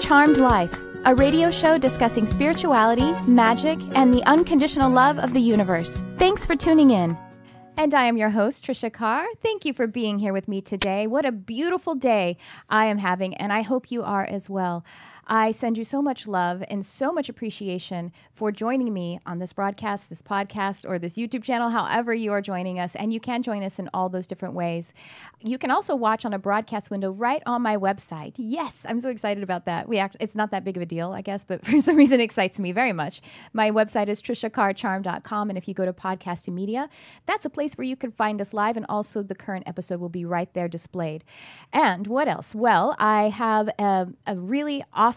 Charmed Life, a radio show discussing spirituality, magic, and the unconditional love of the universe. Thanks for tuning in. And I am your host, Tricia Carr. Thank you for being here with me today. What a beautiful day I am having, and I hope you are as well. I send you so much love and so much appreciation for joining me on this broadcast, this podcast, or this YouTube channel, however you are joining us. And you can join us in all those different ways. You can also watch on a broadcast window right on my website. Yes, I'm so excited about that. It's not that big of a deal, I guess, but for some reason it excites me very much. My website is triciacarcharm.com. And if you go to Podcasting Media, that's a place where you can find us live. And also the current episode will be right there displayed. And what else? Well, I have a really awesome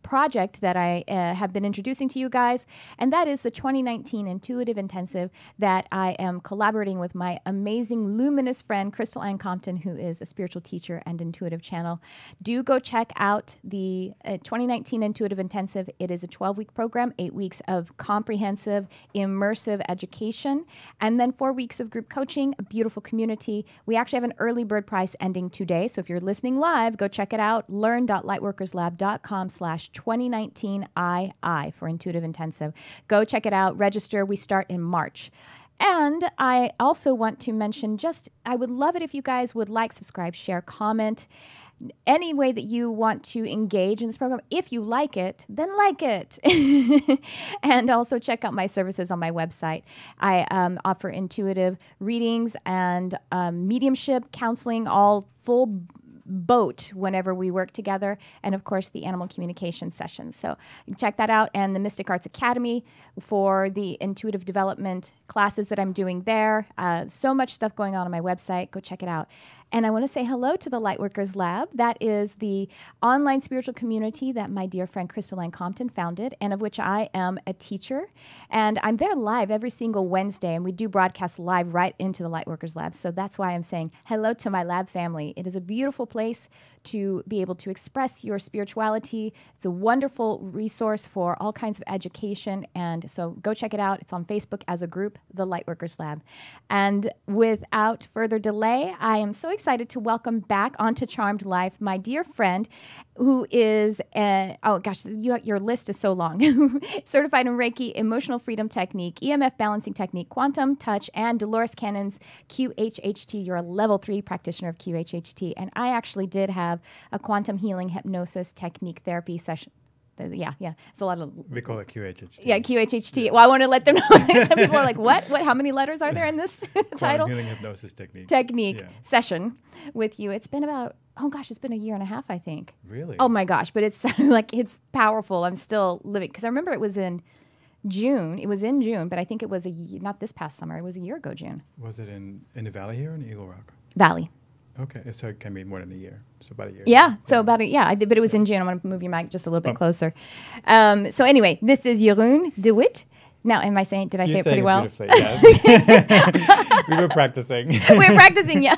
project that I have been introducing to you guys, and that is the 2019 Intuitive Intensive that I am collaborating with my amazing luminous friend, Crystal Ann Compton, who is a spiritual teacher and intuitive channel. Do go check out the 2019 Intuitive Intensive. It is a 12-week program, 8 weeks of comprehensive, immersive education, and then 4 weeks of group coaching, a beautiful community. We actually have an early bird price ending today, so if you're listening live, go check it out, learn.lightworkerslab.com/2019II for Intuitive Intensive. Go check it out, register. We start in March. And I also want to mention I would love it if you guys would like, subscribe, share, comment, any way that you want to engage in this program. If you like it, then like it. And also check out my services on my website. I offer intuitive readings and mediumship, counseling, all full boat whenever we work together, and of course the animal communication sessions. So check that out, and the Mystic Arts Academy for the intuitive development classes that I'm doing there. So much stuff going on my website. Go check it out. And I want to say hello to the Lightworkers Lab. That is the online spiritual community that my dear friend Crystal Ann Compton founded, and of which I am a teacher. And I'm there live every single Wednesday, and we do broadcast live right into the Lightworkers Lab. So that's why I'm saying hello to my lab family. It is a beautiful place to be able to express your spirituality. It's a wonderful resource for all kinds of education. And so go check it out. It's on Facebook as a group, the Lightworkers Lab. And without further delay, I am so excited to welcome back onto Charmed Life my dear friend who is, your list is so long. Certified in Reiki, Emotional Freedom Technique, EMF Balancing Technique, Quantum Touch, and Dolores Cannon's QHHT. You're a level 3 practitioner of QHHT. And I actually did have a quantum healing hypnosis technique therapy session. Yeah. It's a lot of... We call it QHHT. Yeah, QHHT. Yeah. Well, I want to let them know. Some people are like, what? How many letters are there in this title? Quantum healing hypnosis technique. Session with you. It's been about... it's been a year and a half, I think. Really? Oh my gosh, but it's it's powerful. I'm still living, because I remember it was in June. It was in June, but I think it was not this past summer. It was a year ago, June. Was it in the valley here or in Eagle Rock? Valley. Okay, so it can be more than a year. So about a year. Yeah, so but it was in June. I'm going to move your mic just a little bit closer. So anyway, this is Jeroen de Wit. Now, did I say it pretty well? Beautifully, yes. We were practicing. We're practicing, yeah.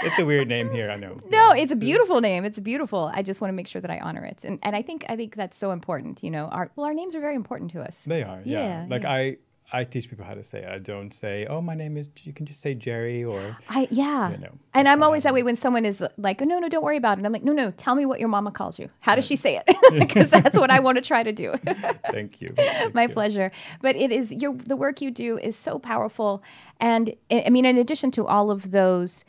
It's a weird name here, I know. No, it's a beautiful name. It's beautiful. I just want to make sure that I honor it. And I think that's so important, our names are very important to us. They are, yeah. I teach people how to say it. I don't say, oh, my name is, you can just say Jerry or... And I'm always that way when someone is like, oh, no, don't worry about it. I'm like, no, tell me what your mama calls you. How does she say it? Because that's what I want to try to do. Thank you. My pleasure. But it is, the work you do is so powerful. And I mean, in addition to all of those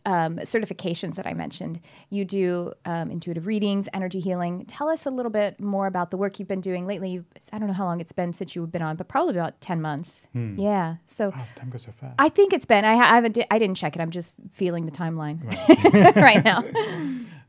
certifications that I mentioned, you do intuitive readings, energy healing. Tell us a little bit more about the work you've been doing lately. I don't know how long it's been since you've been on, but probably about 10 months. Yeah. So time goes so fast. I think it's been. I didn't check it. I'm just feeling the timeline right now.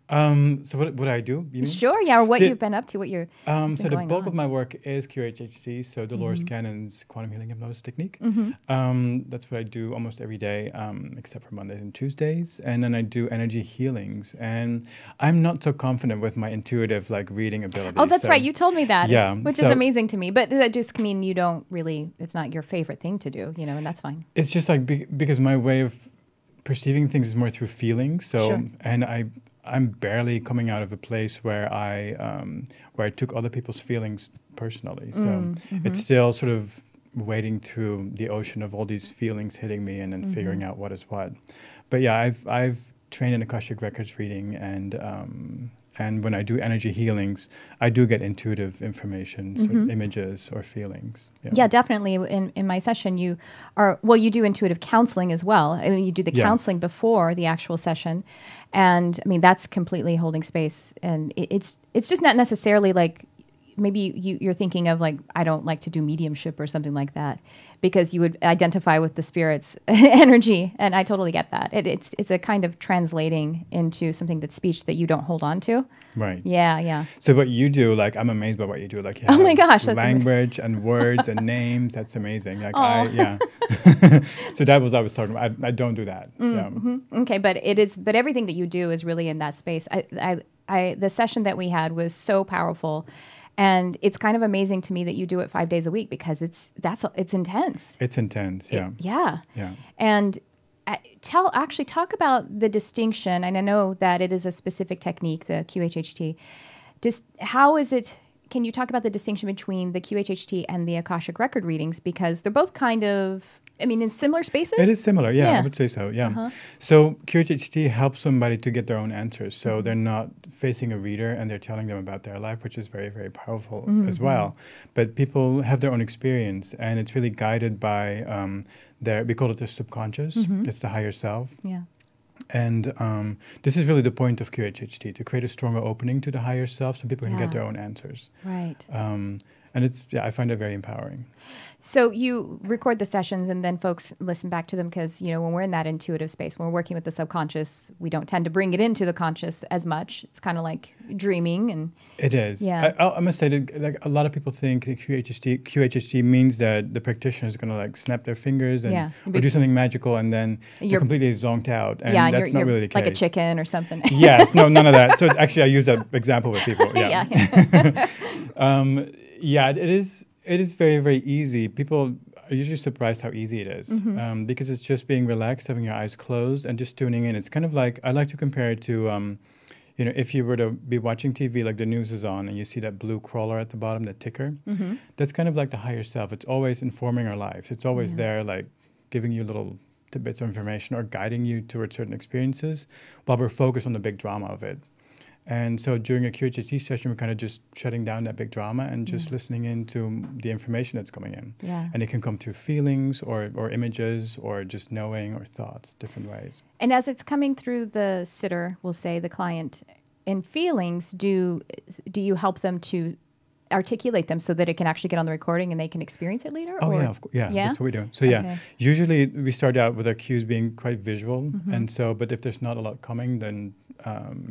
So what I do? You mean? Sure, yeah, or what you've been up to, what you're so the bulk of my work is QHHT, so Dolores Cannon's quantum healing hypnosis technique. That's what I do almost every day, except for Mondays and Tuesdays. And then I do energy healings. And I'm not so confident with my intuitive reading ability. Oh, that's right. You told me that. Yeah. Which is amazing to me. But that just mean you don't really, it's not your favorite thing to do, and that's fine. It's just because my way of perceiving things is more through feeling. So, sure. And I'm barely coming out of a place where I took other people's feelings personally. So it's still sort of wading through the ocean of all these feelings hitting me and then figuring out what is what. But yeah, I've trained in Akashic Records reading and And when I do energy healings, I do get intuitive information, so images or feelings. Yeah, definitely. In my session, you do intuitive counseling as well. I mean, you do the counseling before the actual session. And I mean, that's completely holding space. And it's just not necessarily like, maybe you're thinking of like, I don't like to do mediumship or something like that, because you would identify with the spirit's energy. And I totally get that. It's a kind of translating into something that's speech that you don't hold on to. Right. Yeah, yeah. So what you do, like, I'm amazed by what you do. Like, you oh my gosh, that's language and words and names. That's amazing. Like, So that was what I was talking about. I don't do that. Okay, but everything that you do is really in that space. The session that we had was so powerful. And it's kind of amazing to me that you do it 5 days a week, because it's intense. It's intense, yeah. Yeah. And talk about the distinction. And I know that it is a specific technique, the QHHT. How is it? Can you talk about the distinction between the QHHT and the Akashic Record readings? Because they're both kind of, I mean, in similar spaces? It is similar, I would say so, So QHHT helps somebody to get their own answers. So they're not facing a reader and they're telling them about their life, which is very, very powerful as well. But people have their own experience, and it's really guided by we call it the subconscious. It's the higher self. Yeah. And this is really the point of QHHT, to create a stronger opening to the higher self so people can get their own answers. Right. And I find it very empowering. So you record the sessions and then folks listen back to them, because, when we're in that intuitive space, when we're working with the subconscious, we don't tend to bring it into the conscious as much. It's kind of like dreaming. And it is. Yeah. I must say that, like, a lot of people think that QHHT means that the practitioner is going to like snap their fingers and or do something magical, and then you're completely zonked out. And that's not really the case. Like a chicken or something. Yes. No, none of that. So actually, I use that example with people. Yeah. It is very, very easy. People are usually surprised how easy it is, because it's just being relaxed, having your eyes closed, and just tuning in. It's kind of like, I like to compare it to, if you were to be watching TV, like the news is on, and you see that blue crawler at the bottom, that ticker. That's kind of like the higher self. It's always informing our lives. It's always there, like giving you little tidbits of information or guiding you towards certain experiences, while we're focused on the big drama of it. And so during a QHHT session, we're kind of just shutting down that big drama and just listening into the information that's coming in. Yeah. And it can come through feelings or images or just knowing or thoughts, different ways. And as it's coming through the sitter, we'll say the client, in feelings, do you help them to articulate them so that it can actually get on the recording and they can experience it later? Oh, yeah, of course. Yeah, that's what we do. So, usually we start out with our cues being quite visual. And so, but if there's not a lot coming, then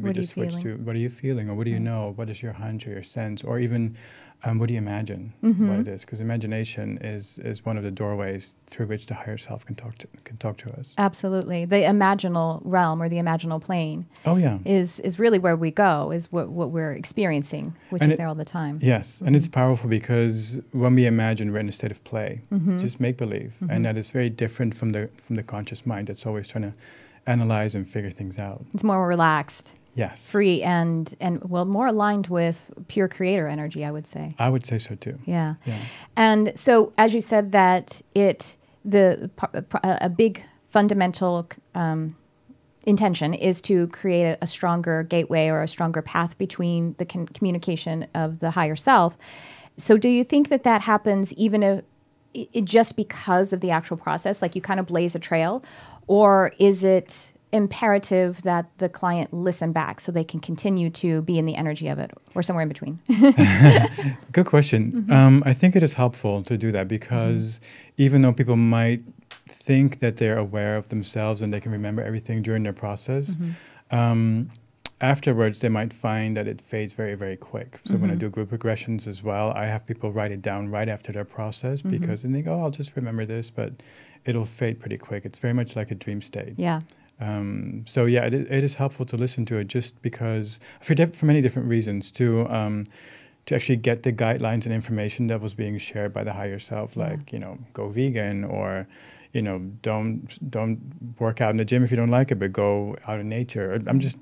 we just switch to, what are you feeling, or what do you know, what is your hunch or your sense, or even what do you imagine what it is? Because imagination is one of the doorways through which the higher self can talk to us. Absolutely. The imaginal realm, or the imaginal plane, is really where we go, is what we're experiencing, which is there all the time. Yes, and it's powerful because when we imagine, we're in a state of play, just make-believe, and that is very different from the conscious mind that's always trying to analyze and figure things out. It's more relaxed. Yes. Free and well, more aligned with pure creator energy, I would say. I would say so too. Yeah. And so, as you said, that a big fundamental intention is to create a stronger gateway or a stronger path between the communication of the higher self. So do you think that happens even if just because of the actual process, like you kind of blaze a trail, or is it imperative that the client listen back so they can continue to be in the energy of it, or somewhere in between? Good question. I think it is helpful to do that, because even though people might think that they're aware of themselves and they can remember everything during their process, afterwards they might find that it fades very, very quick. So when I do group regressions as well, I have people write it down right after their process, because they think, I'll just remember this, but it'll fade pretty quick. It's very much like a dream state. Yeah. So yeah, it is helpful to listen to it, just because for many different reasons, to actually get the guidelines and information that was being shared by the higher self, like go vegan, or don't work out in the gym if you don't like it, but go out in nature. I'm just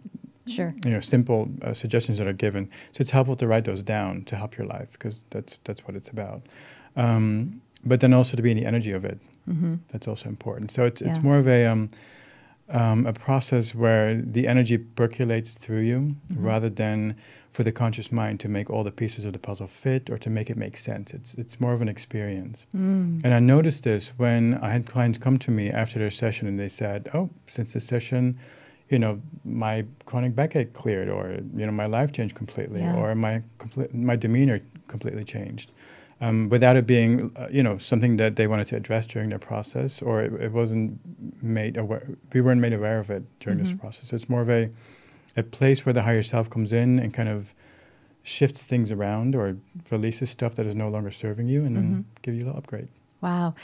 simple suggestions that are given. So it's helpful to write those down to help your life, because that's what it's about. But then also to be in the energy of it. That's also important. So it's more of a process where the energy percolates through you rather than for the conscious mind to make all the pieces of the puzzle fit or to make it make sense. It's more of an experience. And I noticed this when I had clients come to me after their session and they said, oh, since this session, you know, my chronic backache cleared, or, you know, my life changed completely, or my demeanor completely changed. Without it being, you know, something that they wanted to address during their process, or it wasn't made aware, we weren't made aware of it during this process. So it's more of a place where the higher self comes in and kind of shifts things around or releases stuff that is no longer serving you, and then give you a little upgrade. Wow.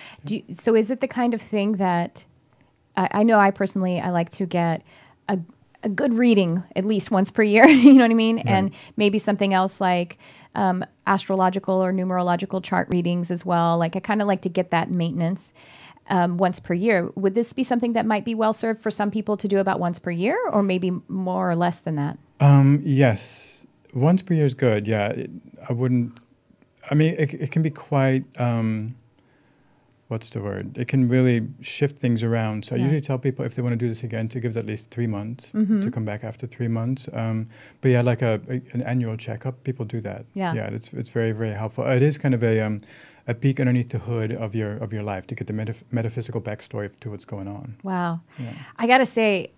So is it the kind of thing that, I know I personally, I like to get a good reading at least once per year, you know what I mean? Right. And maybe something else like astrological or numerological chart readings as well. Like I kind of like to get that maintenance once per year. Would this be something that might be well served for some people to do about once per year, or maybe more or less than that? Yes. Once per year is good. Yeah. I wouldn't, I mean, it can be quite, what's the word? It can really shift things around. So I usually tell people if they want to do this again to give it at least 3 months, to come back after 3 months. But yeah, like an annual checkup, people do that. Yeah, it's very, very helpful. It is kind of a peek underneath the hood of your life to get the metaphysical backstory to what's going on. Wow. Yeah. I got to say,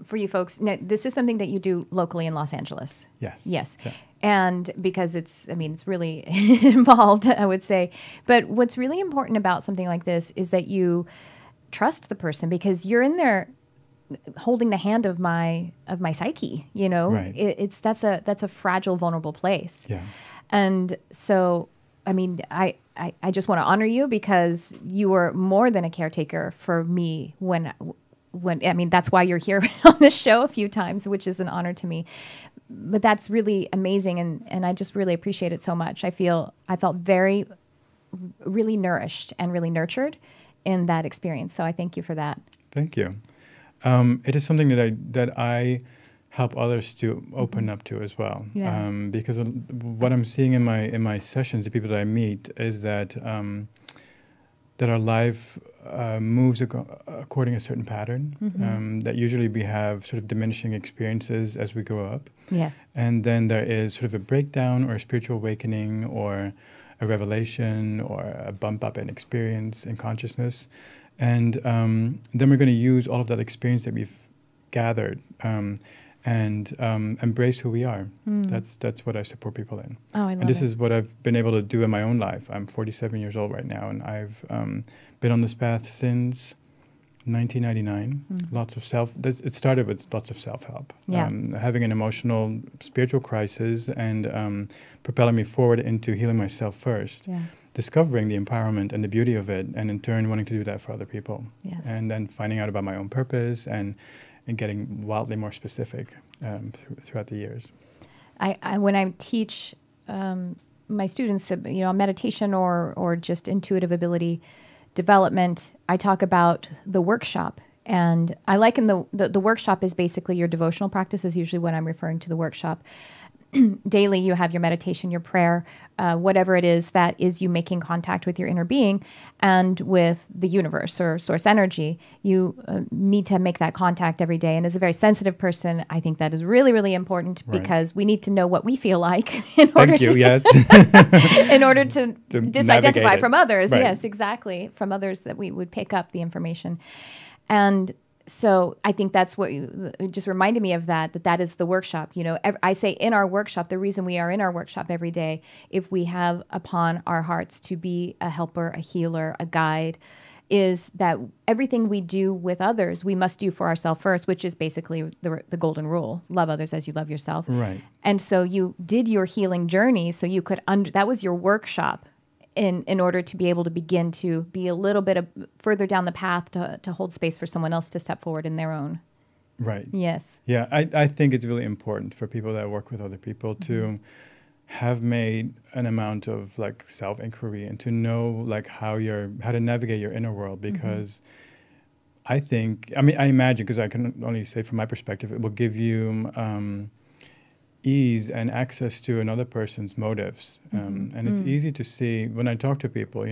for you folks, this is something that you do locally in Los Angeles. Yes. Yes. Yeah. And because it's really involved, I would say. But what's really important about something like this is that you trust the person, because you're in there holding the hand of my psyche, you know? Right. That's a fragile, vulnerable place. Yeah. And so, I mean, I just want to honor you, because you were more than a caretaker for me when I mean, that's why you're here on this show a few times, which is an honor to me. But that's really amazing, and I just really appreciate it so much. I felt really nourished and really nurtured in that experience. So I thank you for that. Thank you. It is something that I help others to open up to as well. Yeah. Because what I'm seeing in my sessions, the people that I meet, is that our life moves according to a certain pattern. That usually we have sort of diminishing experiences as we grow up. Yes. And then there is sort of a breakdown or a spiritual awakening or a revelation or a bump up in experience and consciousness. And then we're going to use all of that experience that we've gathered and embrace who we are. That's what I support people in. Oh, I love it. And this is what I've been able to do in my own life. I'm 47 years old right now, and I've been on this path since 1999. It started with lots of self-help. Yeah. Having an emotional, spiritual crisis and propelling me forward into healing myself first. Yeah. Discovering the empowerment and the beauty of it, and in turn wanting to do that for other people. Yes. And then finding out about my own purpose and getting wildly more specific throughout the years. When I teach my students, meditation or just intuitive ability development, I talk about the workshop. And I liken the workshop is basically your devotional practice is usually what I'm referring to the workshop. Daily, you have your meditation, your prayer, whatever it is that is you making contact with your inner being and with the universe or source energy. You need to make that contact every day. And as a very sensitive person, I think that is really, really important because we need to know what we feel like in order to disidentify from others. Right. Yes, exactly. From others that we would pick up the information. And so I think that's what just reminded me of that is the workshop. I say in our workshop, the reason we are in our workshop every day, if we have upon our hearts to be a helper, a healer, a guide, is that everything we do with others, we must do for ourselves first, which is basically the golden rule. Love others as you love yourself. Right. And so you did your healing journey so you could, that was your workshop. In order to be able to begin to be a little bit further down the path to hold space for someone else to step forward in their own. Right. Yes. Yeah, I think it's really important for people that work with other people to have made an amount of self-inquiry and to know how to navigate your inner world, because I imagine, because I can only say from my perspective, it will give you ease and access to another person's motives. And it's easy to see when I talk to people,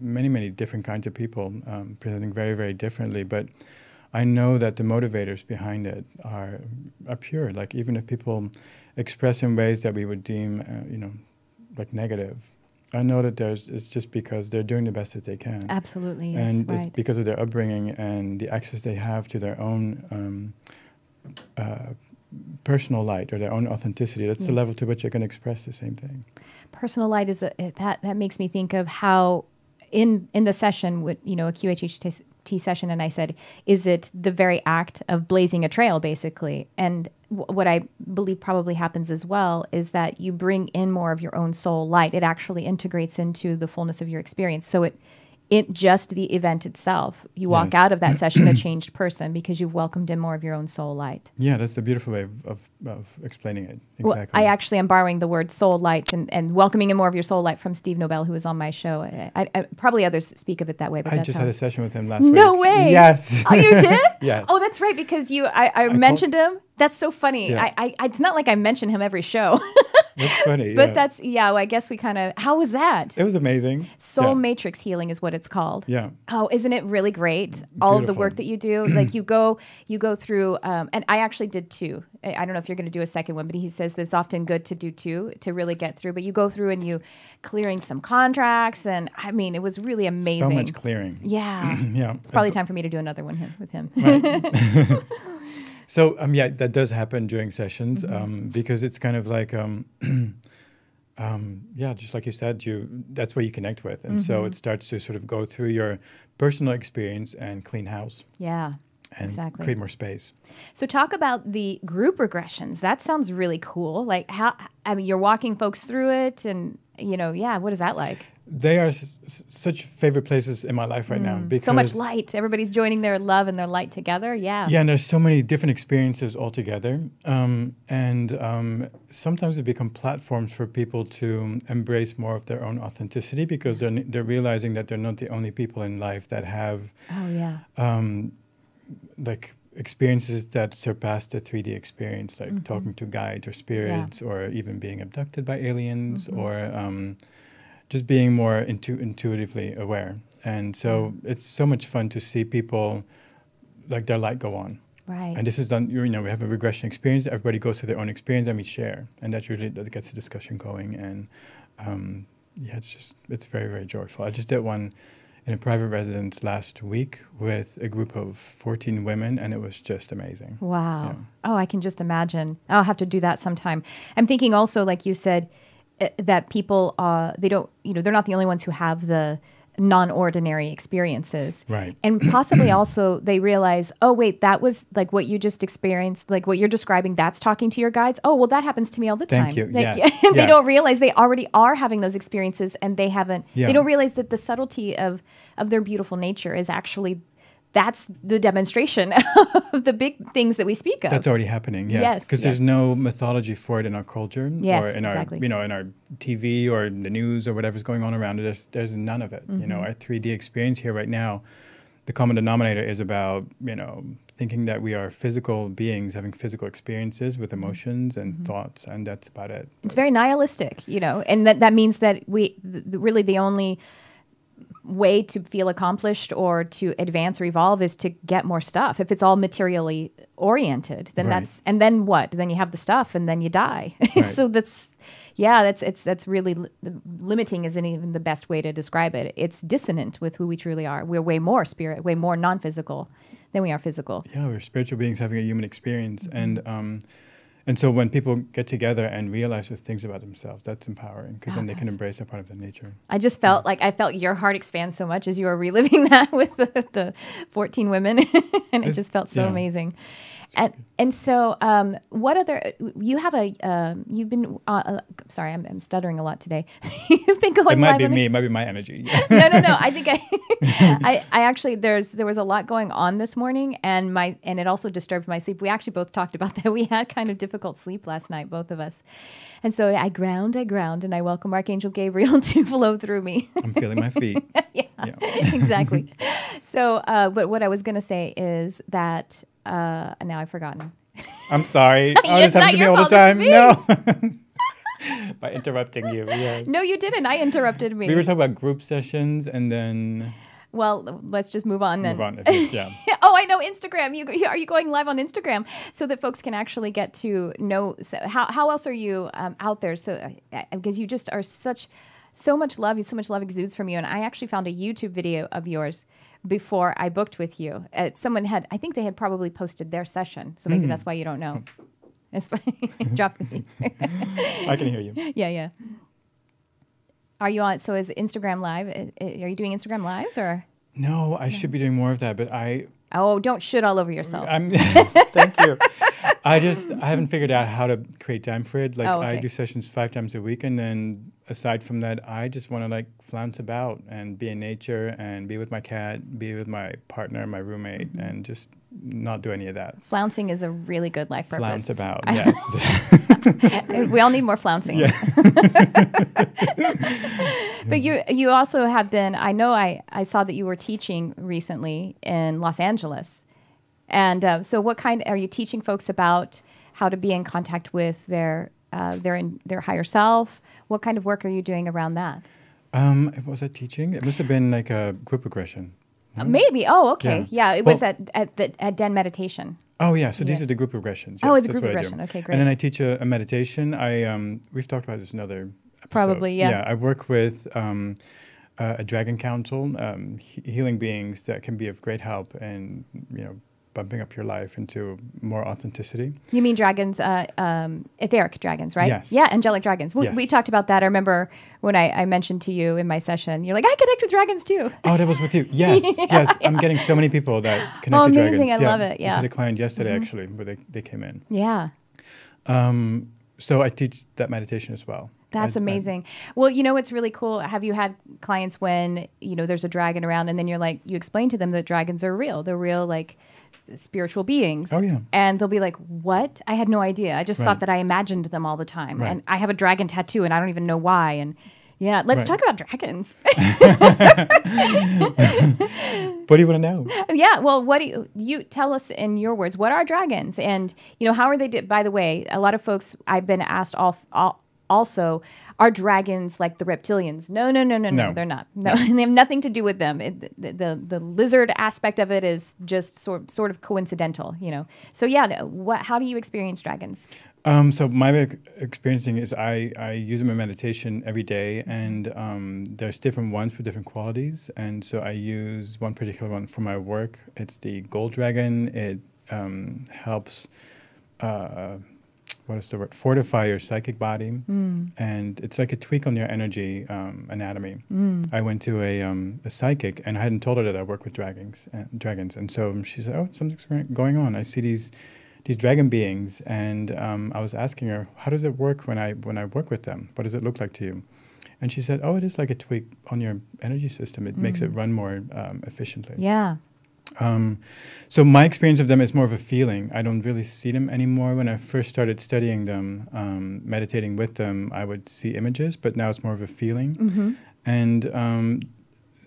many different kinds of people presenting very, very differently. But I know that the motivators behind it are pure. Like even if people express in ways that we would deem, like negative, I know that it's just because they're doing the best that they can. Absolutely, yes, and right. It's because of their upbringing and the access they have to their own personal light or their own authenticity. That's the level to which they can express the same thing. Personal light is that makes me think of how in the session with a QHHT session, and I said, is it the very act of blazing a trail, basically? And what I believe probably happens as well is that you bring in more of your own soul light. It actually integrates into the fullness of your experience. So it just the event itself, you walk out of that session a changed person because you've welcomed in more of your own soul light. Yeah, that's a beautiful way of explaining it. Exactly. Well, I actually am borrowing the word soul light and welcoming in more of your soul light from Steve Nobel, who was on my show. I probably others speak of it that way. But I that's just how. had a session with him last week. No way. Yes. Oh, you did? Yes. Oh, that's right, because I mentioned him. That's so funny. Yeah. It's not like I mention him every show. That's funny. But that's, well, I guess we kind of, how was that? It was amazing. Soul Matrix Healing is what it's called. Yeah. Oh, isn't it really great? All of the work that you do, like you go through, and I actually did 2. I don't know if you're going to do a second one, but he says that it's often good to do 2 to really get through. But you go through and you clearing some contracts, and I mean, it was really amazing. So much clearing. Yeah. Yeah. It's probably time for me to do another one with him. Right. So, that does happen during sessions because it's kind of like, just like you said, that's where you connect with. And so it starts to sort of go through your personal experience and clean house. Yeah. And exactly. create more space. So talk about the group regressions. That sounds really cool. Like you're walking folks through it and, what is that like? They are such favorite places in my life right now. Because so much light. Everybody's joining their love and their light together. Yeah. Yeah, and there's so many different experiences all together. Sometimes they become platforms for people to embrace more of their own authenticity because they're realizing that they're not the only people in life that have like experiences that surpass the 3D experience, like talking to guides or spirits or even being abducted by aliens or just being more intuitively aware. And so it's so much fun to see people like their light go on. Right. And this is done, we have a regression experience, everybody goes through their own experience and we share. And that gets the discussion going. And it's very, very joyful. I just did one in a private residence last week with a group of 14 women, and it was just amazing. Wow. Yeah. Oh, I can just imagine. I'll have to do that sometime. I'm thinking also, like you said, that people, they're not the only ones who have the non-ordinary experiences. Right. And possibly also they realize, oh, wait, that was like what you just experienced, like what you're describing, that's talking to your guides. Oh, well, that happens to me all the time. Thank you. Yes. They Yes. don't realize they already are having those experiences and they haven't, Yeah. they don't realize that the subtlety of their beautiful nature is actually, that's the demonstration of the big things that we speak of. That's already happening, yes. Because there's no mythology for it in our culture or in exactly. our, in our TV or the news or whatever's going on around it. There's none of it. Our 3D experience here right now, the common denominator is about, thinking that we are physical beings having physical experiences with emotions and thoughts, and that's about it. It's very nihilistic, and that means that really the only way to feel accomplished or to advance or evolve is to get more stuff. If it's all materially oriented, then and then what? Then you have the stuff and then you die. Right. So that's really limiting isn't even the best way to describe it. It's dissonant with who we truly are. We're way more spirit, way more non-physical than we are physical. Yeah, we're spiritual beings having a human experience. And so when people get together and realize those things about themselves, that's empowering because then they can embrace that part of their nature. I just felt like I felt your heart expand so much as you were reliving that with the 14 women. And it just felt so amazing. And so what other, you have you've been, sorry, I'm stuttering a lot today. You've been going live. It might be my energy. No. I think I actually, there was a lot going on this morning and it also disturbed my sleep. We actually both talked about that. We had kind of difficult sleep last night, both of us. And so I ground, and I welcome Archangel Gabriel to flow through me. I'm feeling my feet. Yeah, exactly. So, but what I was going to say is that, now I've forgotten. I'm sorry. Oh, this happens to me all the time. No. By interrupting you, yes. No, you didn't. I interrupted me. We were talking about group sessions and then... Well, let's just move on then. Move on. Yeah. Oh, I know Instagram. Are you going live on Instagram so that folks can actually get to know? So how else are you out there? So because you just are so much love. So much love exudes from you. And I actually found a YouTube video of yours before I booked with you. I think they had probably posted their session. So maybe that's why you don't know. It's funny. Drop the I can hear you. Yeah. Are you on? So is Instagram Live? Are you doing Instagram Lives or? No, I should be doing more of that, but Oh, don't shit all over yourself. Thank you. I haven't figured out how to create time for it. Like I do sessions 5 times a week, and then aside from that, I just want to like flounce about and be in nature and be with my cat, be with my partner, my roommate, and just not do any of that. Flouncing is a really good life purpose. Flounce about, yes. We all need more flouncing. Yeah. But you also have been, I know I saw that you were teaching recently in Los Angeles. And so what are you teaching folks about how to be in contact with their higher self? What kind of work are you doing around that? Was I teaching? It must have been like a group regression. No? Maybe. Oh, okay. Yeah, it was at Den Meditation. Oh, yeah. So these are the group regressions. Yes, oh, it's a group regression. Okay, great. And then I teach a meditation. We've talked about this in another episode. Probably, yeah. Yeah, I work with a dragon council, healing beings that can be of great help and, bumping up your life into more authenticity. You mean dragons, etheric dragons, right? Yes. Yeah, angelic dragons. Yes. We talked about that. I remember when I mentioned to you in my session, you're like, I connect with dragons too. Oh, that was with you. Yes, yes. I'm getting so many people that connect to dragons. Amazing. I love it. Yeah. I just had a client yesterday, actually, where they came in. Yeah. So I teach that meditation as well. That's amazing. Well, what's really cool? Have you had clients when, there's a dragon around and then you explain to them that dragons are real. They're real, like, spiritual beings. Oh, yeah. And they'll be like, what? I had no idea. I just thought that I imagined them all the time. Right. And I have a dragon tattoo and I don't even know why. And yeah, let's talk about dragons. What do you want to know? Yeah, well, what do you tell us in your words? What are dragons? And, how are they, by the way, a lot of folks, I've been asked also, are dragons like the reptilians? No, they're not. No, and they have nothing to do with them. The lizard aspect of it is just sort of coincidental, So yeah, how do you experience dragons? So my experiencing is I use them in meditation every day, and there's different ones with different qualities. And so I use one particular one for my work. It's the gold dragon. It helps. What is the word? Fortify your psychic body, and it's like a tweak on your energy anatomy. I went to a psychic, and I hadn't told her that I work with dragons, and so she said, "Oh, something's going on. I see these dragon beings," and I was asking her, "How does it work when I work with them? What does it look like to you?" And she said, "Oh, it is like a tweak on your energy system. It makes it run more efficiently." Yeah. So my experience of them is more of a feeling. I don't really see them anymore. When I first started studying them, meditating with them, I would see images, but now it's more of a feeling. And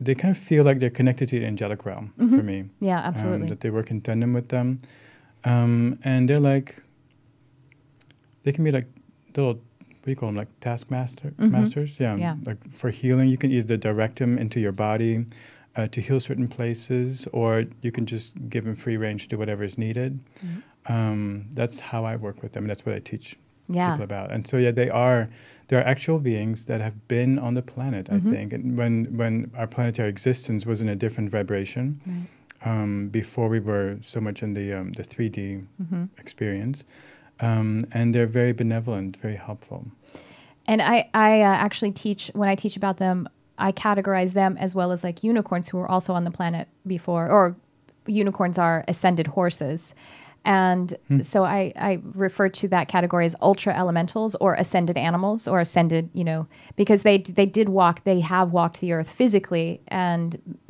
they kind of feel like they're connected to the angelic realm for me. Yeah, absolutely. That they work in tandem with them. And they're like, they can be like little, what do you call them, like masters? Yeah. Like for healing, you can either direct them into your body, to heal certain places, or you can just give them free range to do whatever is needed. That's how I work with them. That's what I teach people about. And so, yeah, they're actual beings that have been on the planet, I think. And when our planetary existence was in a different vibration, before we were so much in the 3D experience. And they're very benevolent, very helpful. And I actually teach, when I teach about them, I categorize them as well as like unicorns who were also on the planet before, or unicorns are ascended horses. And so I refer to that category as ultra elementals or ascended animals or ascended, because they have walked the earth physically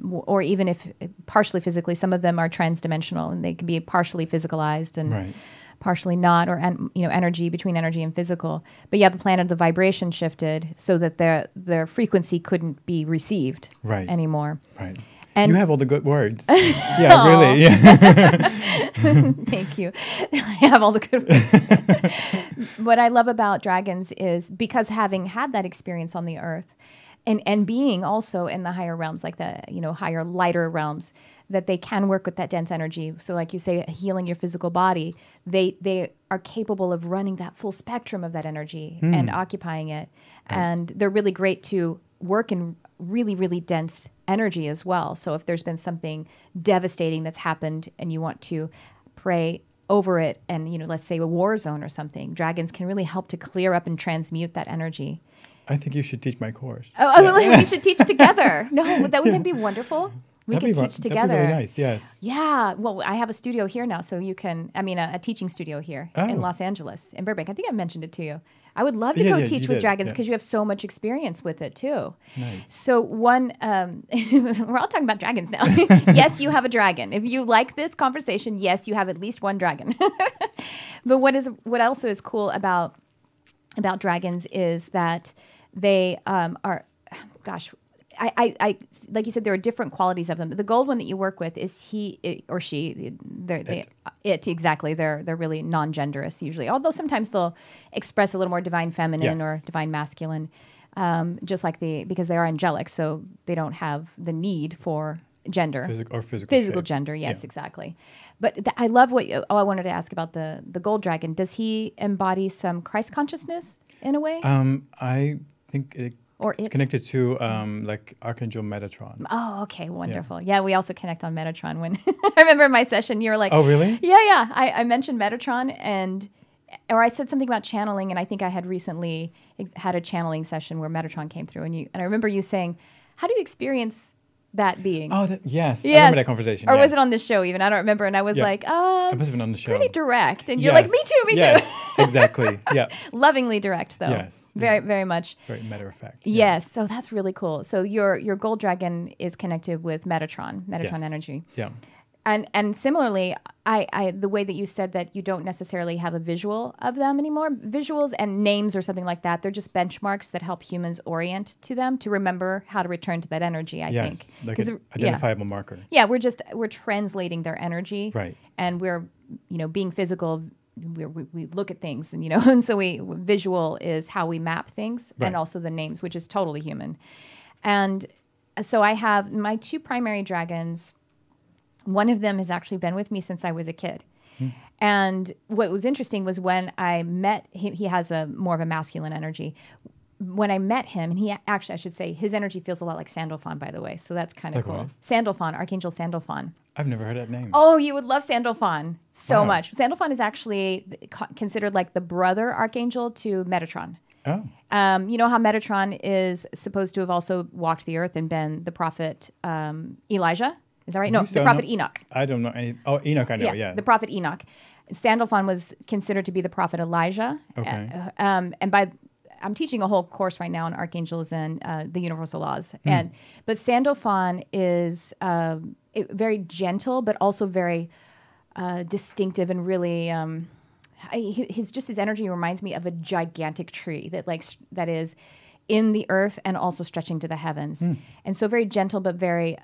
or even if partially physically, some of them are transdimensional and they can be partially physicalized and partially not, or energy between energy and physical. But yeah, the planet, the vibration shifted so that their frequency couldn't be received anymore. Right. And you have all the good words. Yeah, really. Yeah. Thank you. I have all the good words. What I love about dragons is because having had that experience on the earth, and being also in the higher realms, like the, higher, lighter realms, that they can work with that dense energy. So like you say, healing your physical body, they are capable of running that full spectrum of that energy and occupying it. Right. And they're really great to work in really, really dense energy as well. So if there's been something devastating that's happened and you want to pray over it, and, let's say a war zone or something, dragons can really help to clear up and transmute that energy. I think you should teach my course. We should teach together. No, wouldn't be wonderful? We can teach together. That'd be really nice, yes. Yeah. Well, I have a studio here now, so you can, a teaching studio here in Los Angeles, in Burbank. I think I mentioned it to you. I would love to go teach with dragons because you have so much experience with it too. Nice. So we're all talking about dragons now. Yes, you have a dragon. If you like this conversation, yes, you have at least one dragon. But what also is cool about dragons is that they are, gosh, I like you said, there are different qualities of them. The gold one that you work with, is he or she? It exactly. They're really non-genderous usually, although sometimes they'll express a little more divine feminine or divine masculine, just like because they are angelic, so they don't have the need for gender. Physical gender, yes, exactly. But I love I wanted to ask about the gold dragon. Does he embody some Christ consciousness in a way? I think it's connected to like Archangel Metatron. Oh, okay, wonderful. Yeah, we also connect on Metatron. When I remember in my session, you were like, "Oh, really?" Yeah. I mentioned Metatron, or I said something about channeling, and I think I had recently had a channeling session where Metatron came through, and I remember you saying, "How do you experience that being?" Oh, yes. I remember that conversation. Or was it on this show even? I don't remember. And I was like, it must have been on the show. Pretty direct. And you're like, me too. Yes, exactly. Yeah. Lovingly direct, though. Yes. Very, very much. Very matter of fact. Yes. So that's really cool. So your gold dragon is connected with Metatron energy. Yeah. And similarly, I the way that you said that you don't necessarily have a visual of them anymore, visuals and names or something like that, they're just benchmarks that help humans orient to them, to remember how to return to that energy, I think. Yes, like an identifiable marker. Yeah, we're translating their energy. Right. And we're, being physical, we look at things, and, and so visual is how we map things, and also the names, which is totally human. And so I have my two primary dragons. One of them has actually been with me since I was a kid. And what was interesting was when I met him, he has more of a masculine energy. When I met him, and I should say, his energy feels a lot like Sandalphon, by the way. So that's kind of cool. What? Sandalphon, Archangel Sandalphon. I've never heard that name. Oh, you would love Sandalphon so much. Sandalphon is actually considered like the brother archangel to Metatron. Oh. You know how Metatron is supposed to have also walked the earth and been the prophet Elijah? Is that right? No, the prophet Enoch. I don't know any. Oh, Enoch, I know, yeah. The prophet Enoch. Sandalphon was considered to be the prophet Elijah. Okay. I'm teaching a whole course right now on archangels and the universal laws. But Sandalphon is very gentle, but also very distinctive and really. His energy reminds me of a gigantic tree that is in the earth and also stretching to the heavens, and so very gentle, but very.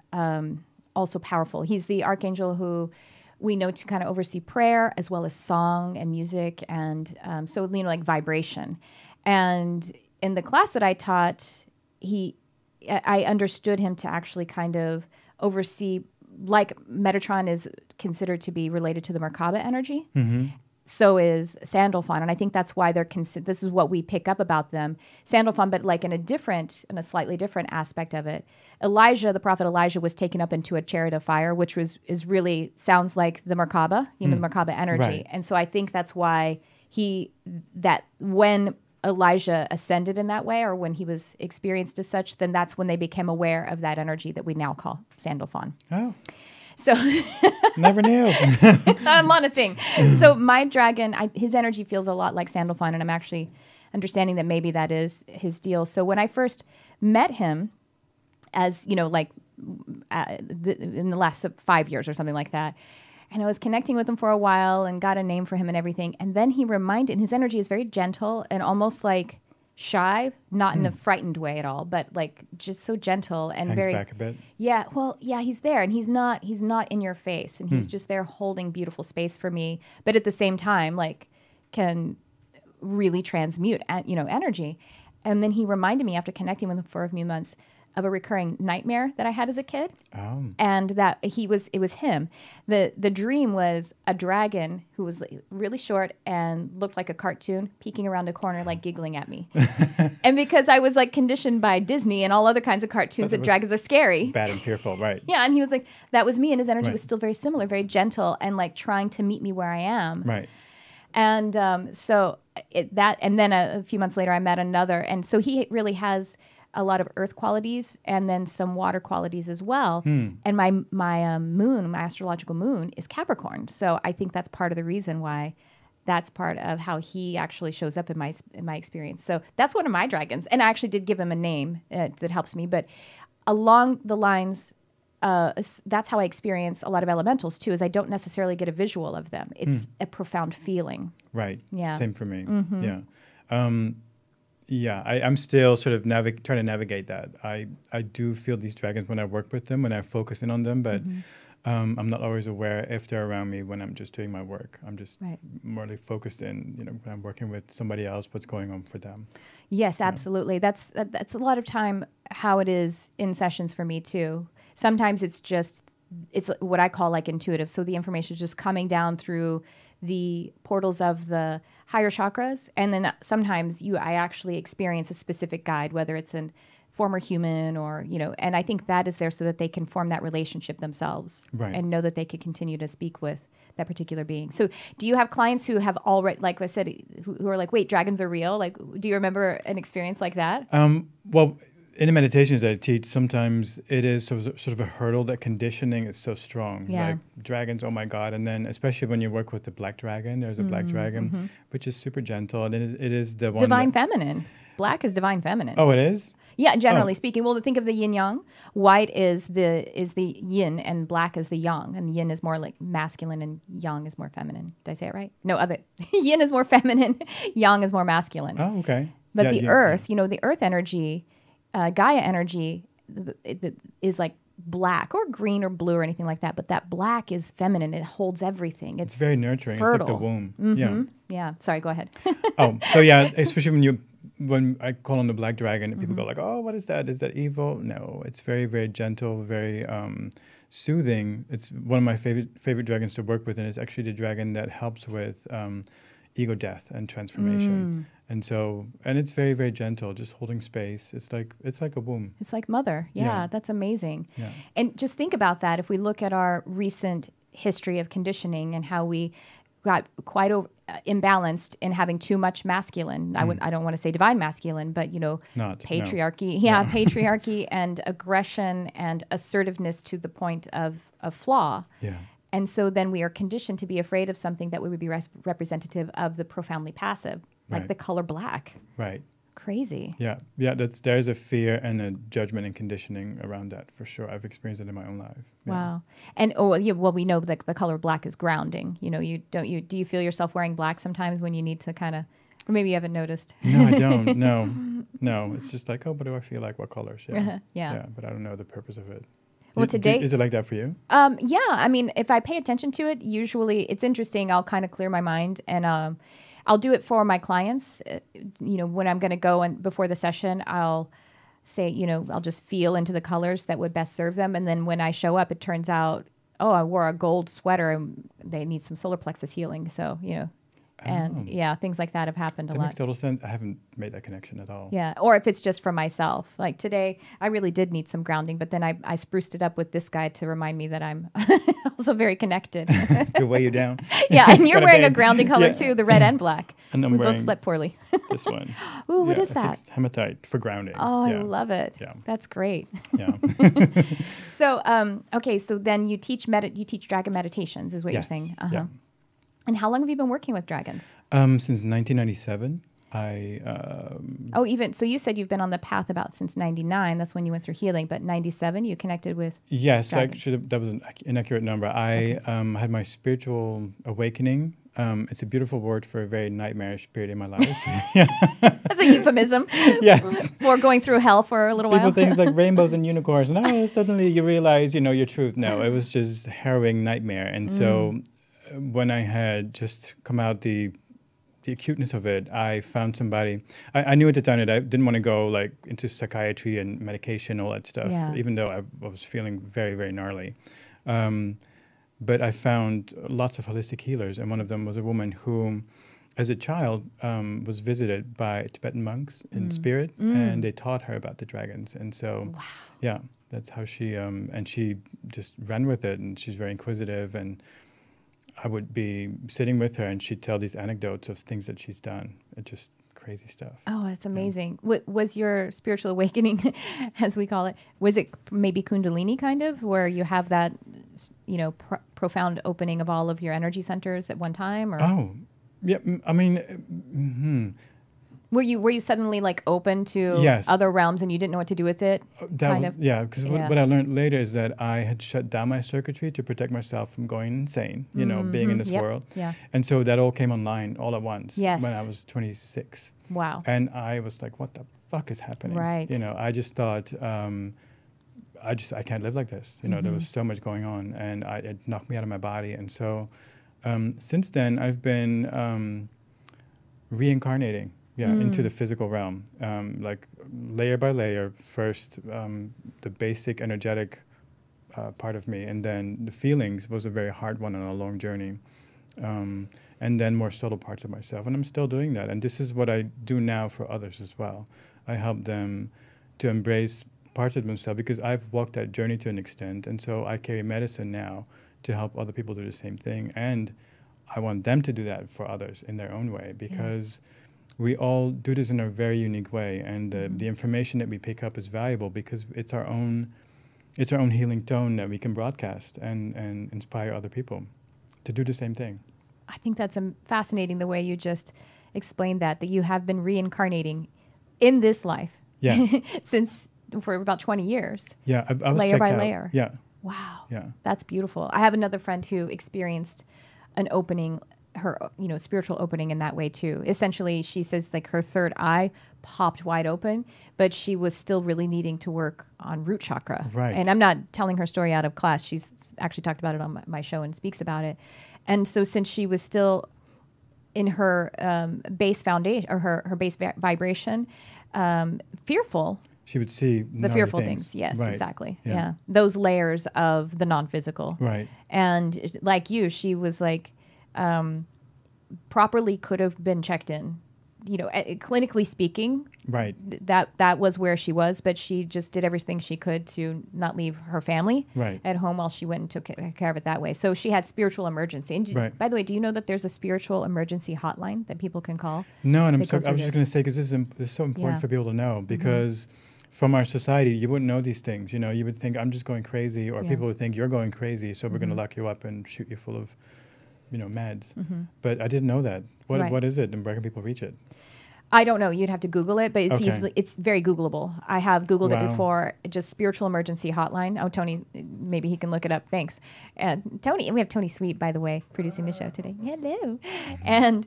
Also powerful. He's the archangel who we know to kind of oversee prayer as well as song and music, and so like vibration. And in the class that I taught, I understood him to actually kind of oversee, like Metatron is considered to be related to the Merkaba energy. Mm-hmm. So is Sandalphon, and I think that's why this is what we pick up about them. Sandalphon, but like in a slightly different aspect of it. Elijah, the prophet Elijah, was taken up into a chariot of fire, which is really sounds like the Merkaba, the Merkaba energy. Right. And so I think that's why when Elijah ascended in that way, or when he was experienced as such, then that's when they became aware of that energy that we now call Sandalphon. Oh. So never knew. I'm on a thing. So my dragon, his energy feels a lot like Sandalphon, and I'm actually understanding that maybe that is his deal. So when I first met him, as in the last 5 years or something like that, and I was connecting with him for a while and got a name for him and everything, and then he reminded, his energy is very gentle and almost like shy, not in a frightened way at all, but like just so gentle and hangs very back a bit. Yeah, well, yeah, he's there, and he's not in your face, and he's just there holding beautiful space for me, but at the same time, like, can really transmute energy. And then he reminded me after connecting with him for a few months of a recurring nightmare that I had as a kid. Oh. And that it was him. The dream was a dragon who was really short and looked like a cartoon peeking around a corner, like giggling at me. And because I was like conditioned by Disney and all other kinds of cartoons that dragons are scary. Bad and fearful, right. Yeah, and he was like, that was me, and his energy was still very similar, very gentle, and like trying to meet me where I am. Right. And and then a few months later I met another, and so he really has a lot of earth qualities and then some water qualities as well. And my moon, my astrological moon, is Capricorn. So I think that's part of the reason why that's part of how he actually shows up in my experience. So that's one of my dragons. And I actually did give him a name that helps me. But along the lines, that's how I experience a lot of elementals too, is I don't necessarily get a visual of them. It's a profound feeling. Right. Yeah. Same for me. Yeah. Yeah, I'm still sort of trying to navigate that. I do feel these dragons when I work with them, when I focus in on them, but I'm not always aware if they're around me when I'm just doing my work. I'm just more like focused in, when I'm working with somebody else, what's going on for them. Yes, absolutely. That's a lot of time how it is in sessions for me too. Sometimes it's what I call like intuitive. So the information is just coming down through the portals of the higher chakras, and then sometimes I actually experience a specific guide, whether it's a former human or and I think that is there so that they can form that relationship themselves and know that they could continue to speak with that particular being. So do you have clients who have already, like I said, who are like, wait, dragons are real? Like, do you remember an experience like that? Well, in the meditations that I teach, sometimes it is sort of a hurdle that conditioning is so strong. Yeah. Like dragons, oh my God. And then especially when you work with the black dragon, there's a black dragon, which is super gentle. And it is the one divine feminine. Black is divine feminine. Oh, it is? Yeah, generally speaking. Well, think of the yin yang. White is the yin and black is the yang. And yin is more like masculine and yang is more feminine. Did I say it right? No, yin is more feminine, yang is more masculine. Oh, okay. But the earth, the earth energy, Gaia energy is like black or green or blue or anything like that. But that black is feminine. It holds everything. It's very nurturing. Fertile. It's like the womb. Mm-hmm. Yeah. Sorry, go ahead. So yeah, especially when I call on the black dragon, and people go like, oh, what is that? Is that evil? No, it's very, very gentle, very soothing. It's one of my favorite dragons to work with, and it's actually the dragon that helps with ego death and transformation. And it's very, very gentle, just holding space. It's like a womb. It's like mother. Yeah, that's amazing. Yeah. And just think about that. If we look at our recent history of conditioning and how we got quite imbalanced in having too much masculine. I don't want to say divine masculine, but patriarchy. No. Yeah, patriarchy and aggression and assertiveness to the point of flaw. Yeah. And so then we are conditioned to be afraid of something that would be representative of the profoundly passive, like the color black. Right. Crazy. Yeah. There's a fear and a judgment and conditioning around that for sure. I've experienced it in my own life. Yeah. Wow. And we know that the color black is grounding. Do you feel yourself wearing black sometimes when you need to kind of, or maybe you haven't noticed? No, I don't. No. It's just like, what do I feel like? What colors? Yeah. Yeah. But I don't know the purpose of it. Well, today is it like that for you? Yeah. I mean, if I pay attention to it, usually it's interesting. I'll kind of clear my mind and I'll do it for my clients. When I'm going to go and before the session, I'll say, I'll just feel into the colors that would best serve them. And then when I show up, it turns out, I wore a gold sweater and they need some solar plexus healing. So, and things like that have happened a lot. That makes total sense. I haven't made that connection at all. Yeah. Or if it's just for myself, like today, I really did need some grounding, but then I spruced it up with this guy to remind me that I'm also very connected. To weigh you down. Yeah. And you're wearing a grounding color too, the red and black. And we both slept poorly. This one. Ooh, what is that? Hematite for grounding. Oh, I love it. Yeah. That's great. Yeah. So, so then you teach dragon meditations is what you're saying. Uh-huh. Yeah. And how long have you been working with dragons? Since 1997. So you said you've been on the path about since 99. That's when you went through healing. But 97, you connected with Yes, dragons. that was an inaccurate number. I had my spiritual awakening. It's a beautiful word for a very nightmarish period in my life. That's a euphemism. Yes. For going through hell for a little while. People think like rainbows and unicorns. And suddenly you realize, your truth. No, it was just harrowing nightmare. And so when I had just come out the the acuteness of it, I found somebody. I knew at the time that I didn't want to go like into psychiatry and medication, all that stuff, even though I was feeling very, very gnarly. But I found lots of holistic healers, and one of them was a woman who, as a child, was visited by Tibetan monks in spirit, and they taught her about the dragons. And so, yeah, that's how she, and she just ran with it, and she's very inquisitive, and I would be sitting with her and she'd tell these anecdotes of things that she's done. It's just crazy stuff. Oh, that's amazing. Yeah. Was your spiritual awakening, as we call it, was it maybe Kundalini kind of, where you have that, profound opening of all of your energy centers at one time? Or? Oh, yeah. I mean, Were you suddenly like open to other realms and you didn't know what to do with it? Because what I learned later is that I had shut down my circuitry to protect myself from going insane, being in this world. Yeah. And so that all came online all at once when I was 26. Wow. And I was like, what the fuck is happening? Right. I just thought, I can't live like this. There was so much going on and it knocked me out of my body. And so since then, I've been reincarnating. Into the physical realm, like layer by layer. First, the basic energetic part of me, and then the feelings was a very hard one on a long journey, and then more subtle parts of myself. And I'm still doing that. And this is what I do now for others as well. I help them to embrace parts of themselves because I've walked that journey to an extent, and so I carry medicine now to help other people do the same thing. And I want them to do that for others in their own way because. We all do this in a very unique way, and the information that we pick up is valuable because it's our own healing tone that we can broadcast and inspire other people to do the same thing. I think that's fascinating the way you just explained that you have been reincarnating in this life. Yes. for about 20 years. Yeah, I was layer by out. layer. Yeah. Wow. Yeah. That's beautiful. I have another friend who experienced an opening, her spiritual opening in that way too. Essentially, she says like her third eye popped wide open, but she was still really needing to work on root chakra. Right. And I'm not telling her story out of class. She's actually talked about it on my show and speaks about it. And so since she was still in her base foundation or her base vibration, fearful. She would see the fearful things. Yes, right. Exactly. Yeah. Those layers of the non-physical. Right. And like you, she was like, properly could have been checked in, clinically speaking. Right. That was where she was, but she just did everything she could to not leave her family at home while she went and took care of it that way. So she had spiritual emergency. And by the way, do you know that there's a spiritual emergency hotline that people can call? No, and I was just going to say, because this is so important for people to know, because from our society, you wouldn't know these things. You would think, I'm just going crazy, or people would think you're going crazy, so we're going to lock you up and shoot you full of meds. But I didn't know that. What is it, and where can people reach it? I don't know. You'd have to Google it, but it's very Googleable. I have Googled it before. Just spiritual emergency hotline. Oh, Tony, maybe he can look it up. Thanks. And Tony, we have Tony Sweet, by the way, producing the show today. Hello. And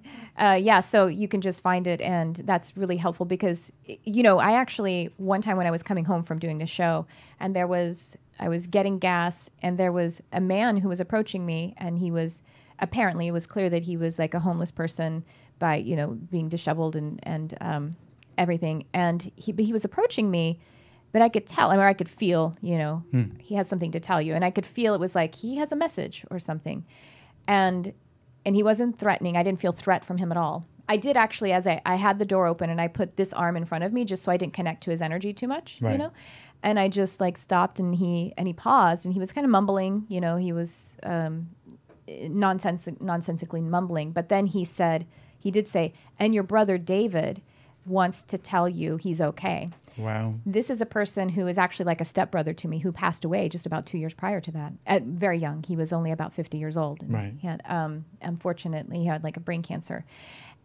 so you can just find it, and that's really helpful because, I actually, one time when I was coming home from doing the show, and I was getting gas, and there was a man who was approaching me, and he was, apparently it was clear that he was like a homeless person by, being disheveled and everything. And he was approaching me, but I could tell, or I could feel, he has something to tell you. And I could feel it was like he has a message or something. And he wasn't threatening. I didn't feel threat from him at all. I did actually, as I had the door open and I put this arm in front of me just so I didn't connect to his energy too much, And I just like stopped and he paused and he was kind of mumbling, he was nonsensically mumbling. But then he did say, and your brother David wants to tell you he's okay. Wow. This is a person who is actually like a stepbrother to me who passed away just about 2 years prior to that. Very young. He was only about 50 years old. And right. He had, unfortunately, he had like a brain cancer.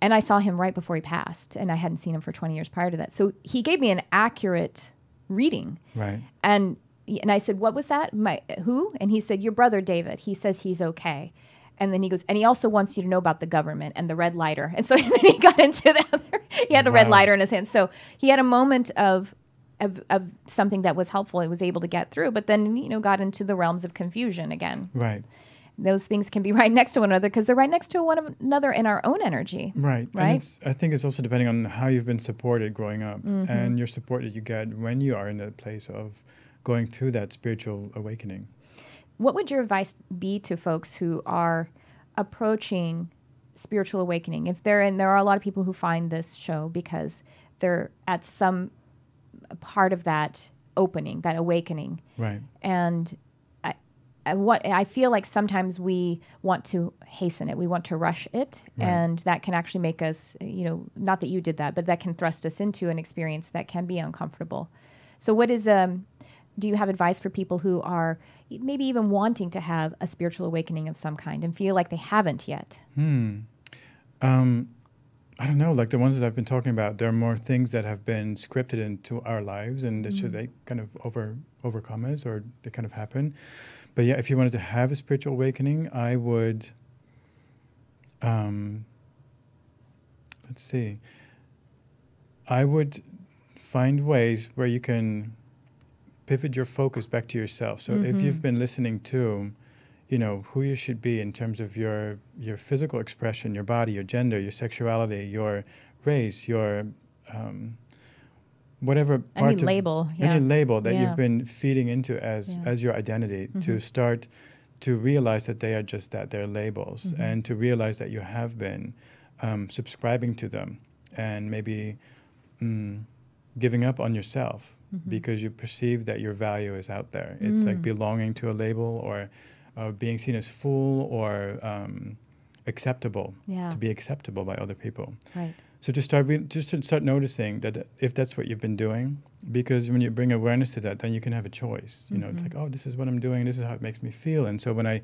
And I saw him right before he passed, and I hadn't seen him for 20 years prior to that. So he gave me an accurate reading. Right. And I said, what was that? Who? And he said, your brother David. He says he's okay. And then he goes, and he also wants you to know about the government and the red lighter. And so then he got into the other, he had a red lighter in his hand. So he had a moment of something that was helpful. He was able to get through, but then, got into the realms of confusion again. Right. those things can be right next to one another because they're right next to one another in our own energy. Right. Right. And I think it's also depending on how you've been supported growing up and your support that you get when you are in that place of going through that spiritual awakening. What would your advice be to folks who are approaching spiritual awakening? If they're in, there are a lot of people who find this show because they're at some part of that opening, that awakening. Right. And I feel like sometimes we want to hasten it. We want to rush it. Right. And that can actually make us, not that you did that, but that can thrust us into an experience that can be uncomfortable. So what is, do you have advice for people who are maybe even wanting to have a spiritual awakening of some kind and feel like they haven't yet? I don't know, like the ones that I've been talking about, there are more things that have been scripted into our lives and that should they kind of overcome us or they kind of happen. But yeah, if you wanted to have a spiritual awakening, I would, let's see, I would find ways where you can pivot your focus back to yourself. So if you've been listening to, who you should be in terms of your physical expression, your body, your gender, your sexuality, your race, your whatever part any label that you've been feeding into as your identity, to start to realize that they are just that, they're labels, and to realize that you have been subscribing to them and maybe giving up on yourself because you perceive that your value is out there. It's like belonging to a label or being seen as full or acceptable, to be acceptable by other people. Right. So to start noticing that if that's what you've been doing, because when you bring awareness to that, then you can have a choice. It's like, oh, this is what I'm doing. This is how it makes me feel. And so when I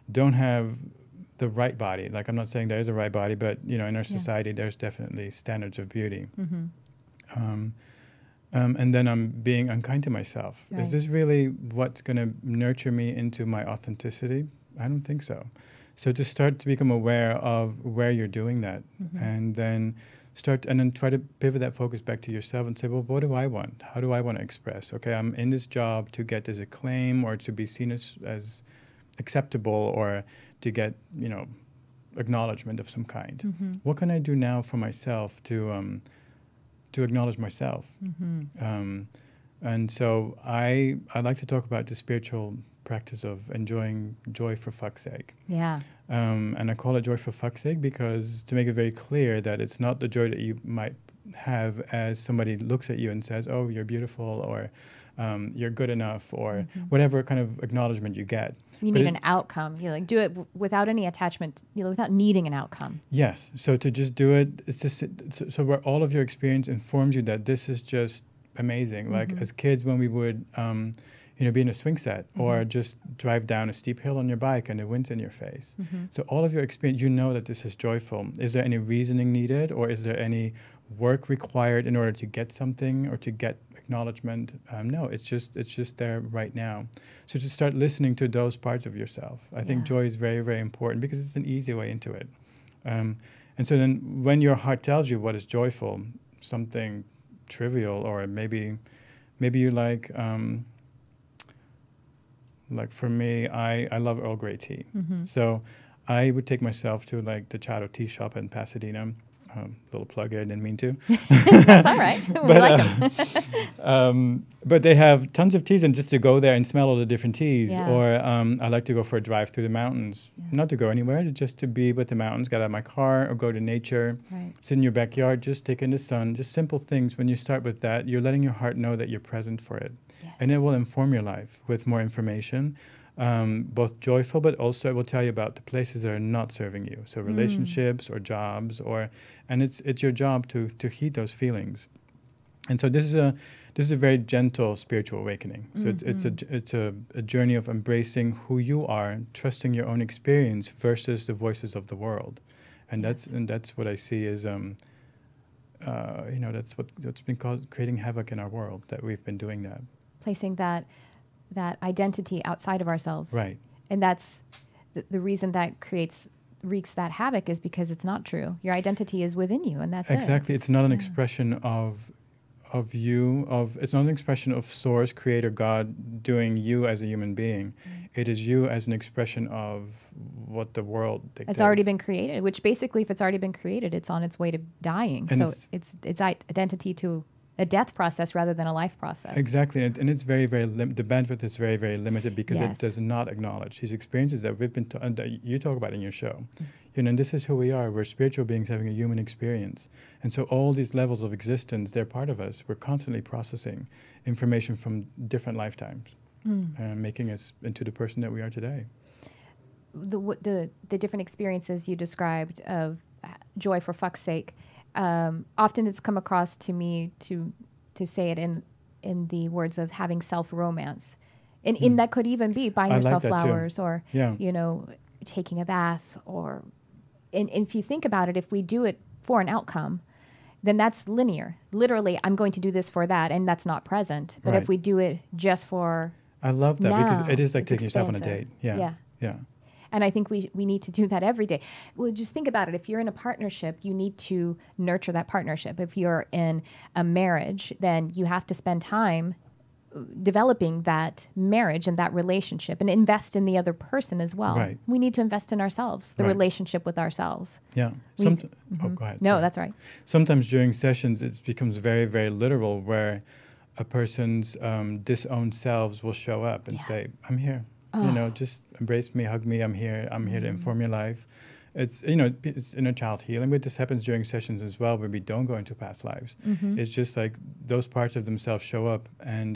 don't have the right body, like I'm not saying there is a right body, but in our society, there's definitely standards of beauty. And then I'm being unkind to myself. Right. Is this really what's going to nurture me into my authenticity? I don't think so. So to start to become aware of where you're doing that, and then try to pivot that focus back to yourself and say, well, what do I want? How do I want to express? Okay, I'm in this job to get this acclaim or to be seen as acceptable or to get, acknowledgement of some kind. What can I do now for myself to acknowledge myself? And so I like to talk about the spiritual practice of enjoying joy for fuck's sake. Yeah. And I call it joy for fuck's sake because to make it very clear that it's not the joy that you might have as somebody looks at you and says, oh, you're beautiful, or you're good enough, or whatever kind of acknowledgement you get. You need an outcome. You do it without any attachment, without needing an outcome. Yes. So to just do it, it's just so where all of your experience informs you that this is just amazing. Like as kids, when we would be in a swing set or just drive down a steep hill on your bike and the wind's in your face. So all of your experience, that this is joyful. Is there any reasoning needed, or is there any work required in order to get something or to get acknowledgement? No, it's just there right now. So to start listening to those parts of yourself, I think joy is very, very important because it's an easy way into it. And so then when your heart tells you what is joyful, something trivial, or maybe you like for me, I love Earl Grey tea. So I would take myself to like the Chato tea shop in Pasadena. Little plug here, I didn't mean to. That's all right. We like them. But they have tons of teas, and just to go there and smell all the different teas. Yeah. Or I like to go for a drive through the mountains. Not to go anywhere, just to be with the mountains, get out of my car or go to nature. Right. Sit in your backyard, just take in the sun. Just simple things. When you start with that, you're letting your heart know that you're present for it. Yes. And it will inform your life with more information. Both joyful, but also it will tell you about the places that are not serving you. So relationships or jobs, and it's your job to heed those feelings. And so this is a very gentle spiritual awakening. So it's a journey of embracing who you are, trusting your own experience versus the voices of the world, and that's what I see as that's what's been called creating havoc in our world. That we've been doing that, placing that identity outside of ourselves. Right. And that's the reason that wreaks that havoc is because it's not true. Your identity is within you, and that's exactly. It's not an expression of of you, it's not an expression of source, creator, God doing you as a human being. It is you as an expression of what the world dictates. It's already been created, which basically, if it's already been created, it's on its way to dying. And so it's identity to a death process rather than a life process. Exactly, and it's very, very the bandwidth is very, very limited because it does not acknowledge these experiences that we've been that you talk about in your show. You know, and this is who we are. We're spiritual beings having a human experience, and so all these levels of existence, they're part of us. We're constantly processing information from different lifetimes, making us into the person that we are today. The different experiences you described of joy for fuck's sake. Often it's come across to me to say it in the words of having self-romance. And in that could even be buying yourself flowers or, you know, taking a bath or... And if you think about it, if we do it for an outcome, then that's linear. Literally, I'm going to do this for that, and that's not present. But if we do it just for I love that because it is like taking expansive. yourself on a date. Yeah. And I think we need to do that every day. Well, just think about it. If you're in a partnership, you need to nurture that partnership. If you're in a marriage, then you have to spend time developing that marriage and that relationship and invest in the other person as well. Right. We need to invest in ourselves, the relationship with ourselves. Yeah. Oh, go ahead. No, sorry. that's right. Sometimes during sessions, it becomes very, very literal where a person's disowned selves will show up and say, I'm here. You know, just embrace me, hug me. I'm here. I'm here to inform your life. It's, you know, it's inner child healing, but this happens during sessions as well where we don't go into past lives. It's just like those parts of themselves show up and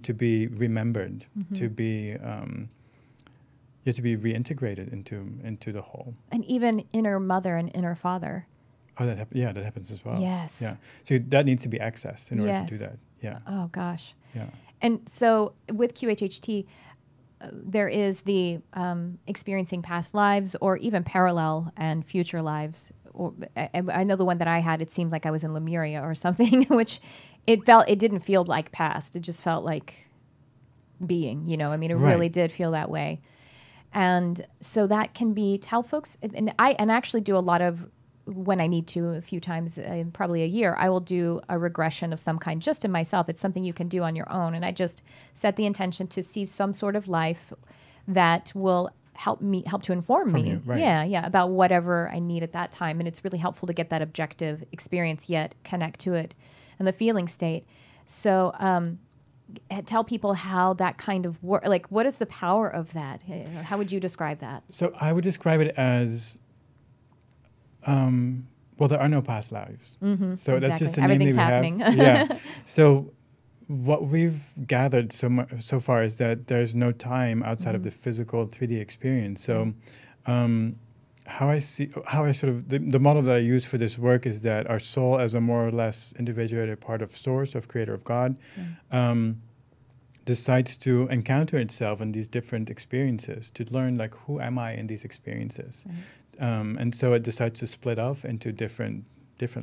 to be remembered, to be reintegrated into the whole. And even inner mother and inner father. Oh, that happens as well. Yes. Yeah. So that needs to be accessed in order to do that. Yeah. Oh gosh. Yeah. And so with QHHT, there is the experiencing past lives or even parallel and future lives. Or I know the one that I had, it seemed like I was in Lemuria or something, which it didn't feel like past. It just felt like being, you know, I mean, it really did feel that way. And so that can be, tell folks, and I actually do a lot of, when I need to, a few times, probably a year, I will do a regression of some kind just in myself. It's something you can do on your own. And I just set the intention to see some sort of life that will help to inform me. You, right. Yeah, about whatever I need at that time. And it's really helpful to get that objective experience yet connect to it and the feeling state. So tell people how that kind of work, like what is the power of that? How would you describe that? So I would describe it as... well, there are no past lives. So that's just the name everything's we happening. have. Yeah. So what we've gathered so far is that there's no time outside of the physical 3D experience. So how I sort of, the model that I use for this work is that our soul as a more or less individuated part of source, of creator, of God, decides to encounter itself in these different experiences, to learn like, who am I in these experiences? And so it decides to split off into different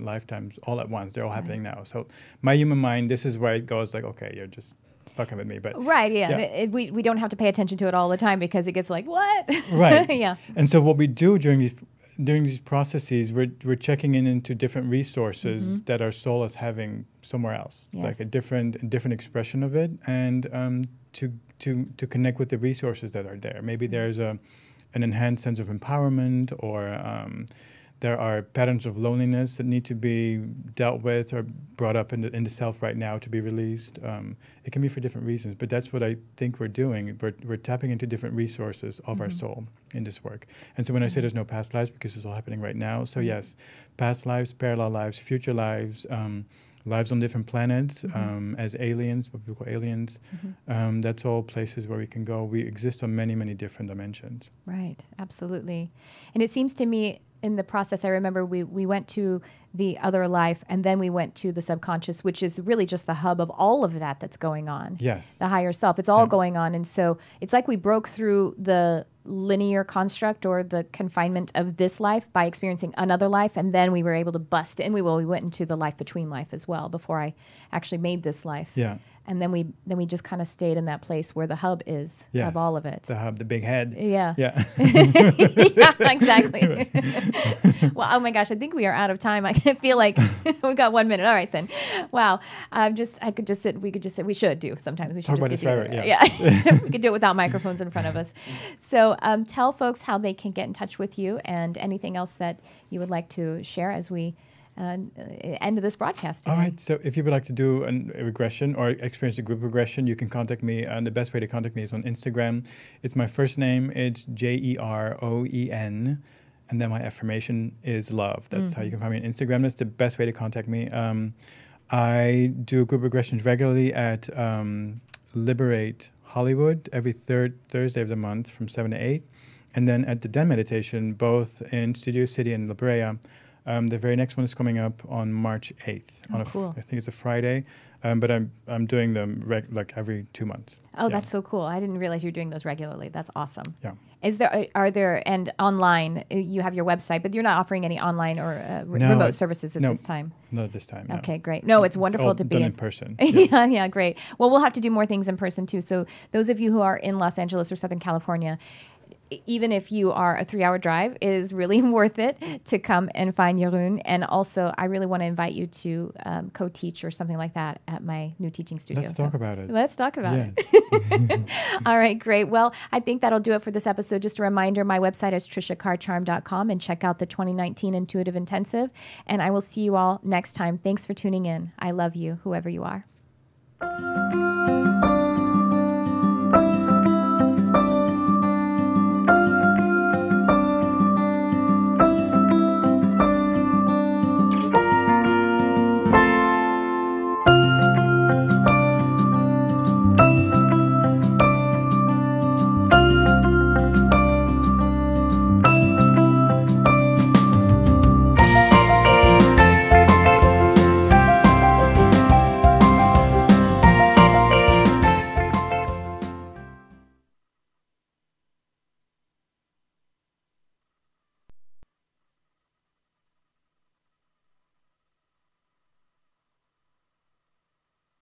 lifetimes all at once. They're all happening now. So my human mind, this is where it goes like, okay, you're just fucking with me. But we don't have to pay attention to it all the time because it gets like, what? Right. Yeah. And so what we do during these processes, we're checking into different resources that our soul is having somewhere else, like a different expression of it, and to connect with the resources that are there. Maybe there's an enhanced sense of empowerment, or there are patterns of loneliness that need to be dealt with or brought up in the self right now to be released. It can be for different reasons, but that's what I think we're doing. We're tapping into different resources of our soul in this work. And so when I say there's no past lives, because it's all happening right now, so yes, past lives, parallel lives, future lives, lives on different planets, as aliens, what people call aliens. That's all places where we can go. We exist on many, many different dimensions. Right, absolutely. And it seems to me in the process, I remember we went to the other life and then we went to the subconscious, which is really just the hub of all of that's going on. Yes. The higher self. It's all going on. And so it's like we broke through the linear construct or the confinement of this life by experiencing another life, and then we were able to bust in. We went into the life between life as well before I actually made this life. Yeah. And then we just kind of stayed in that place where the hub is of all of it. The hub, the big head. Yeah. Yeah. Yeah, exactly. Well, oh my gosh, I think we are out of time. I feel like we got 1 minute. All right then. Wow. We could just sit. We should do sometimes. We should talk about this forever. Yeah. We could do it without microphones in front of us. So tell folks how they can get in touch with you and anything else that you would like to share as we end of this broadcast today. All right. So if you would like to do a regression or experience a group regression, you can contact me. And the best way to contact me is on Instagram. It's my first name. It's Jeroen. And then my affirmation is love. That's how you can find me on Instagram. That's the best way to contact me. I do group regressions regularly at Liberate Hollywood every third Thursday of the month from 7 to 8. And then at the Den Meditation, both in Studio City and La Brea. The very next one is coming up on March 8th. Cool. I think it's a Friday, but I'm doing them like every 2 months. Oh, that's so cool. I didn't realize you were doing those regularly. That's awesome. Yeah. Are there, and online, you have your website, but you're not offering any online or remote services at this time? Not at this time, no. Okay, great. No, it's wonderful to be done in person. Yeah, great. Well, we'll have to do more things in person too. So those of you who are in Los Angeles or Southern California, even if you are a 3-hour drive, it is really worth it to come and find Jeroen. And also, I really want to invite you to co-teach or something like that at my new teaching studio. Let's talk about it. Let's talk about it. All right, great. Well, I think that'll do it for this episode. Just a reminder, my website is triciacarcharm.com, and check out the 2019 Intuitive Intensive. And I will see you all next time. Thanks for tuning in. I love you, whoever you are.